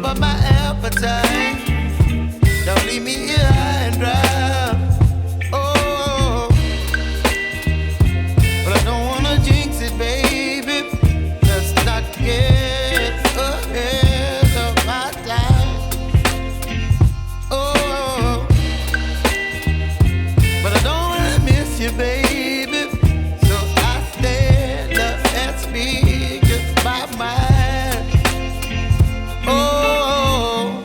whip up my appetite. Don't leave me here high and dry. Oh, but I don't wanna jinx it, baby. Let's not get ahead of my time. Oh, but I don't wanna miss you, baby. So I stand up and speak my mind. Oh,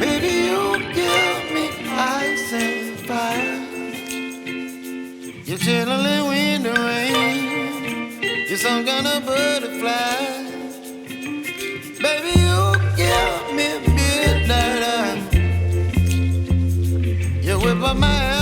baby, you give me ice and fire. You're chilling in the rain. You're some kind of butterfly. Baby, you give me midnight. You whip up my